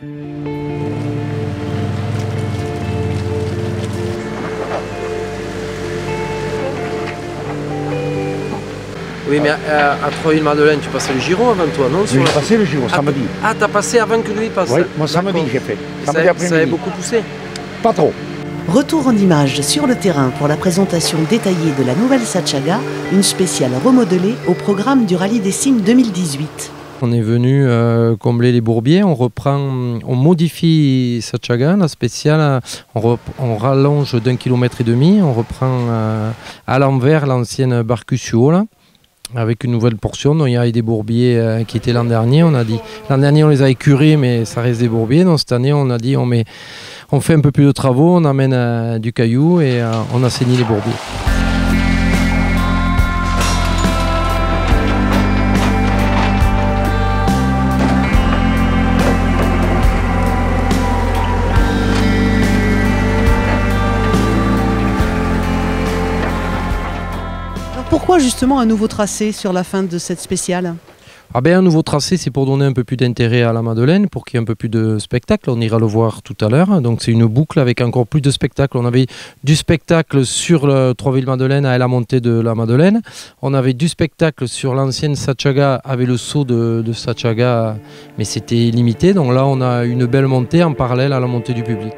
Oui, mais à Troisville-Madeleine, tu passais le Giro avant toi, non? J'ai passé le Giro, samedi. Ah, t'as passé avant que lui passe? Oui, moi samedi j'ai fait. Samedi après-midi. Ça avait beaucoup poussé? Pas trop. Retour en images sur le terrain pour la présentation détaillée de la nouvelle Sachaga, une spéciale remodelée au programme du Rallye des Cimes 2018. On est venu combler les bourbiers, on modifie Sachaga, la spéciale, on rallonge d'1,5 km, on reprend à l'envers l'ancienne Barcusio, là, avec une nouvelle portion. Donc il y a des bourbiers qui étaient l'an dernier, on a dit. L'an dernier on les a écurés, mais ça reste des bourbiers. Donc cette année on a dit on fait un peu plus de travaux, on amène du caillou et on assainit les bourbiers. Pourquoi justement un nouveau tracé sur la fin de cette spéciale? Un nouveau tracé, c'est pour donner un peu plus d'intérêt à la Madeleine, pour qu'il y ait un peu plus de spectacle. On ira le voir tout à l'heure. Donc c'est une boucle avec encore plus de spectacle. On avait du spectacle sur le Troisville-Madeleine à la montée de la Madeleine. On avait du spectacle sur l'ancienne Sachaga avec le saut de Sachaga, mais c'était limité. Donc là, on a une belle montée en parallèle à la montée du public.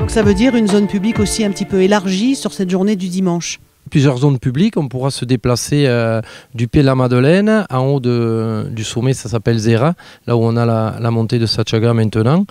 Ça veut dire une zone publique aussi un petit peu élargie sur cette journée du dimanche. Plusieurs zones publiques, on pourra se déplacer du pied de la Madeleine, en haut du sommet, ça s'appelle Zera, là où on a la montée de Sachaga maintenant,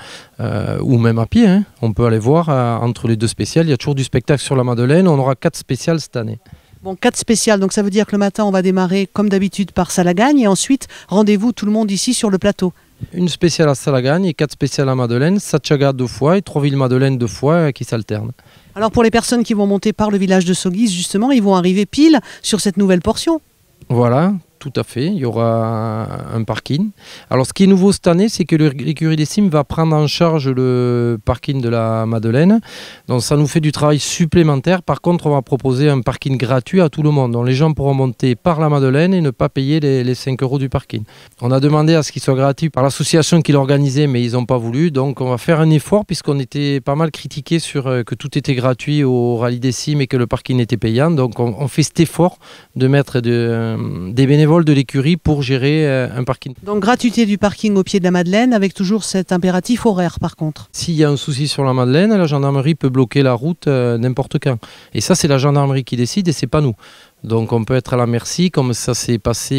ou même à pied, hein. On peut aller voir entre les deux spéciales, il y a toujours du spectacle sur la Madeleine, on aura 4 spéciales cette année. Bon, 4 spéciales, donc ça veut dire que le matin on va démarrer comme d'habitude par Salagagne et ensuite rendez-vous tout le monde ici sur le plateau. Une spéciale à Salagagne et 4 spéciales à Madeleine, Sachaga 2 fois et Troisville-Madeleine 2 fois qui s'alternent. Alors pour les personnes qui vont monter par le village de Soguise, justement, ils vont arriver pile sur cette nouvelle portion. Voilà, tout à fait, il y aura un parking. Alors ce qui est nouveau cette année, c'est que l'écurie des Cimes va prendre en charge le parking de la Madeleine. Donc ça nous fait du travail supplémentaire. Par contre, on va proposer un parking gratuit à tout le monde. Donc les gens pourront monter par la Madeleine et ne pas payer les 5 € du parking. On a demandé à ce qu'il soit gratuit par l'association qui l'organisait, mais ils n'ont pas voulu. Donc on va faire un effort puisqu'on était pas mal critiqué sur que tout était gratuit au Rallye des Cimes et que le parking était payant. Donc on fait cet effort de mettre des bénévoles de l'écurie pour gérer un parking. Donc gratuité du parking au pied de la Madeleine avec toujours cet impératif horaire par contre. S'il y a un souci sur la Madeleine, la gendarmerie peut bloquer la route n'importe quand. Et ça c'est la gendarmerie qui décide et c'est pas nous. Donc on peut être à la merci comme ça s'est passé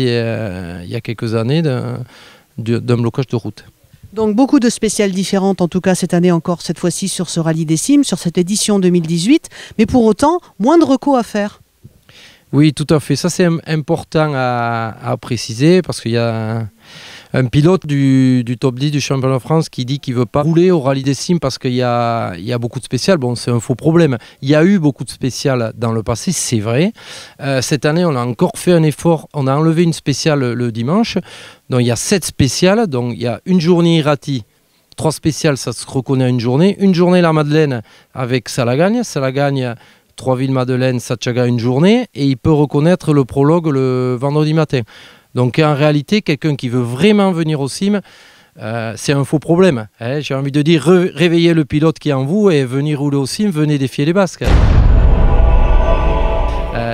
il y a quelques années d'un blocage de route. Donc beaucoup de spéciales différentes en tout cas cette année encore, cette fois-ci sur ce Rallye des Cimes, sur cette édition 2018. Mais pour autant, moins de recos à faire. Oui, tout à fait. Ça, c'est important à préciser parce qu'il y a un pilote du top 10 du championnat de France qui dit qu'il ne veut pas rouler au Rallye des Cimes parce qu'il y a beaucoup de spéciales. Bon, c'est un faux problème. Il y a eu beaucoup de spéciales dans le passé, c'est vrai. Cette année, on a encore fait un effort. On a enlevé une spéciale le dimanche. Donc, il y a 7 spéciales. Donc, il y a une journée Irati. 3 spéciales, ça se reconnaît à une journée. Une journée la Madeleine avec Salagagne. Salagagne, Troisville-Madeleine, Sachaga une journée. Et il peut reconnaître le prologue le vendredi matin. Donc en réalité, quelqu'un qui veut vraiment venir au Cimes, c'est un faux problème. Hein. J'ai envie de dire, réveillez le pilote qui est en vous et venir rouler au Cimes, venez défier les Basques.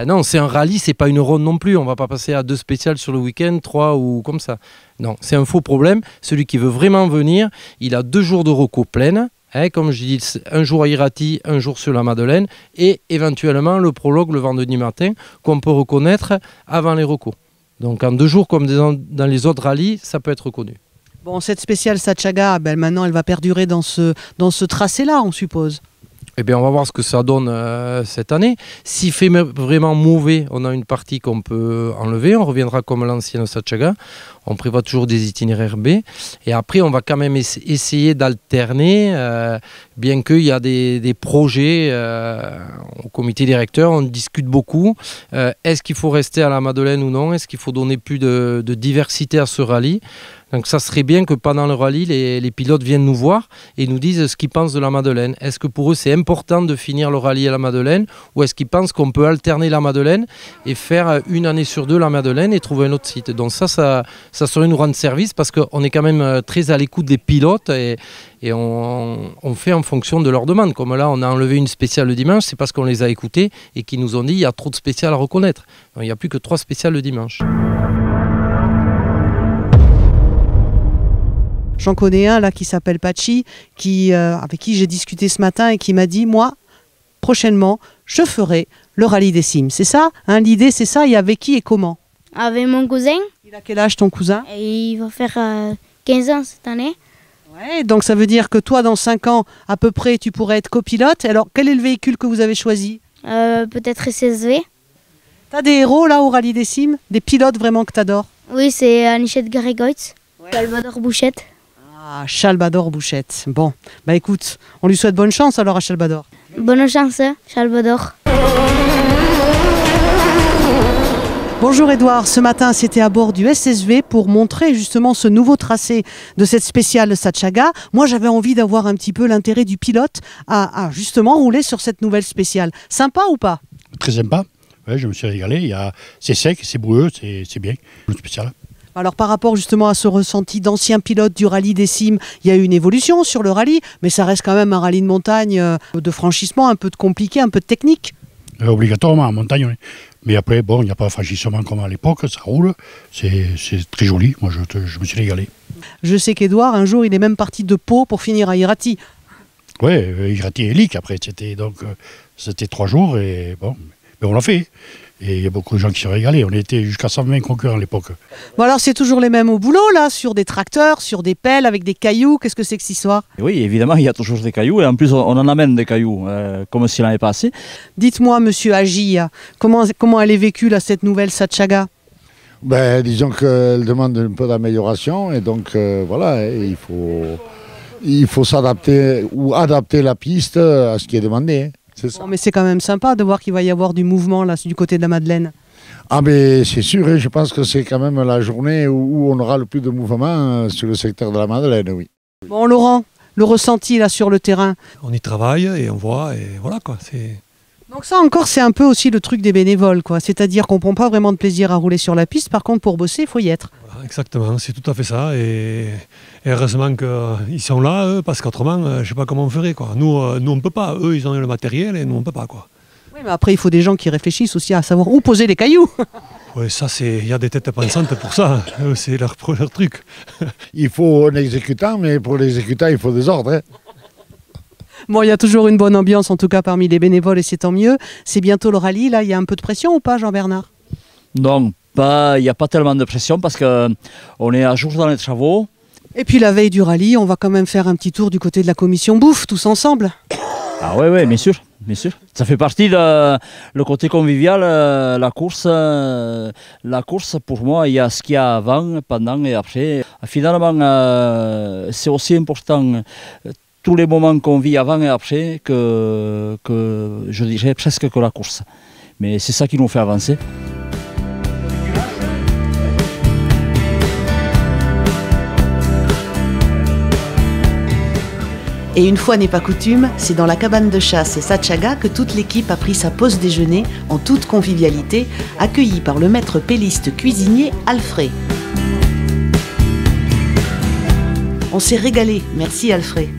Non, c'est un rallye, c'est pas une ronde non plus. On va pas passer à 2 spéciales sur le week-end, 3 ou comme ça. Non, c'est un faux problème. Celui qui veut vraiment venir, il a 2 jours de reco pleine. Comme je dis, un jour à Irati, un jour sur la Madeleine, et éventuellement le prologue le vendredi matin, qu'on peut reconnaître avant les recos. Donc en 2 jours, comme dans les autres rallyes, ça peut être reconnu. Bon, cette spéciale Sachaga, maintenant elle va perdurer dans ce tracé-là, on suppose. Eh bien, on va voir ce que ça donne cette année. S'il fait vraiment mauvais, on a une partie qu'on peut enlever. On reviendra comme l'ancienne Sachaga. On prévoit toujours des itinéraires B. Et après, on va quand même essayer d'alterner, bien qu'il y a des projets au comité directeur. On discute beaucoup. Est-ce qu'il faut rester à la Madeleine ou non? Est-ce qu'il faut donner plus de diversité à ce rallye? Donc ça serait bien que pendant le rallye, les pilotes viennent nous voir et nous disent ce qu'ils pensent de la Madeleine. Est-ce que pour eux c'est important de finir le rallye à la Madeleine, ou est-ce qu'ils pensent qu'on peut alterner la Madeleine et faire une année sur 2 la Madeleine et trouver un autre site? Donc ça serait nous rendre service, parce qu'on est quand même très à l'écoute des pilotes et on fait en fonction de leurs demandes. Comme là, on a enlevé une spéciale le dimanche, c'est parce qu'on les a écoutés et qu'ils nous ont dit il y a trop de spéciales à reconnaître. Donc il n'y a plus que 3 spéciales le dimanche. J'en connais un là qui s'appelle Pachi, avec qui j'ai discuté ce matin et qui m'a dit, moi, prochainement, je ferai le rallye des cimes. C'est ça, hein, l'idée c'est ça, et avec qui et comment? Avec mon cousin. Il a quel âge ton cousin? Et il va faire 15 ans cette année. Ouais, donc ça veut dire que toi, dans 5 ans, à peu près, tu pourrais être copilote. Alors, quel est le véhicule que vous avez choisi? Peut-être SSV. T'as des héros là au rallye des cimes? Des pilotes vraiment que t'adores? Oui, c'est Anichette Garegoitz, Salvador Bouchette. Ah, Salvador Bouchette. Bon, bah écoute, on lui souhaite bonne chance alors à Salvador. Bonne chance, Salvador. Bonjour Edouard, ce matin c'était à bord du SSV pour montrer justement ce nouveau tracé de cette spéciale Sachaga. Moi j'avais envie d'avoir un petit peu l'intérêt du pilote à justement rouler sur cette nouvelle spéciale. Sympa ou pas? Très sympa. Ouais, je me suis régalé. C'est sec, c'est boueux, c'est bien. Le spécial. Alors par rapport justement à ce ressenti d'anciens pilotes du rallye des cimes, il y a eu une évolution sur le rallye, mais ça reste quand même un rallye de montagne, de franchissement, un peu de compliqué, un peu de technique. Obligatoirement en montagne, oui. Mais après, bon, il n'y a pas de franchissement comme à l'époque, ça roule, c'est très joli, moi je me suis régalé. Je sais qu'Edouard, un jour, il est même parti de Pau pour finir à Irati. Oui, Irati et Lic, après, c'était 3 jours, et bon, mais on l'a fait. Et il y a beaucoup de gens qui se sont régalés. On était jusqu'à 120 concurrents à l'époque. Bon alors c'est toujours les mêmes au boulot là, sur des tracteurs, sur des pelles, avec des cailloux. Qu'est-ce que c'est que cette histoire? Oui, évidemment, il y a toujours des cailloux. Et en plus, on en amène des cailloux, comme si l'année passée. Dites-moi, monsieur Agi, comment elle est vécue là, cette nouvelle Sachaga? Ben, disons qu'elle demande un peu d'amélioration. Et donc voilà, il faut s'adapter ou adapter la piste à ce qui est demandé. Hein. Bon, mais c'est quand même sympa de voir qu'il va y avoir du mouvement là du côté de la Madeleine. Ah mais c'est sûr, hein, je pense que c'est quand même la journée où on aura le plus de mouvement sur le secteur de la Madeleine, oui. Bon Laurent, le ressenti là sur le terrain? On y travaille et on voit et voilà quoi. Donc ça encore c'est un peu aussi le truc des bénévoles quoi, c'est-à-dire qu'on ne prend pas vraiment de plaisir à rouler sur la piste, par contre pour bosser il faut y être. Voilà, exactement, c'est tout à fait ça et heureusement qu'ils sont là eux, parce qu'autrement je ne sais pas comment on ferait quoi. Nous on ne peut pas, eux ils ont le matériel et nous on ne peut pas quoi. Oui mais après il faut des gens qui réfléchissent aussi à savoir où poser les cailloux. Oui ça il y a des têtes pensantes pour ça, c'est leur truc. Il faut un exécutant, mais pour l'exécutant il faut des ordres. Hein. Bon, il y a toujours une bonne ambiance, en tout cas parmi les bénévoles, et c'est tant mieux. C'est bientôt le rallye, là, il y a un peu de pression ou pas, Jean-Bernard? Non, il n'y a pas tellement de pression parce qu'on est à jour dans les travaux. Et puis la veille du rallye, on va quand même faire un petit tour du côté de la commission bouffe, tous ensemble. Ah oui, bien sûr, bien sûr. Ça fait partie le côté convivial, la course. La course, pour moi, il y a ce qu'il y a avant, pendant et après. Finalement, c'est aussi important tous les moments qu'on vit avant et après que je dirais presque que la course. Mais c'est ça qui nous fait avancer. Et une fois n'est pas coutume, c'est dans la cabane de chasse Sachaga que toute l'équipe a pris sa pause déjeuner en toute convivialité, accueillie par le maître pelliste cuisinier Alfred. On s'est régalé, merci Alfred.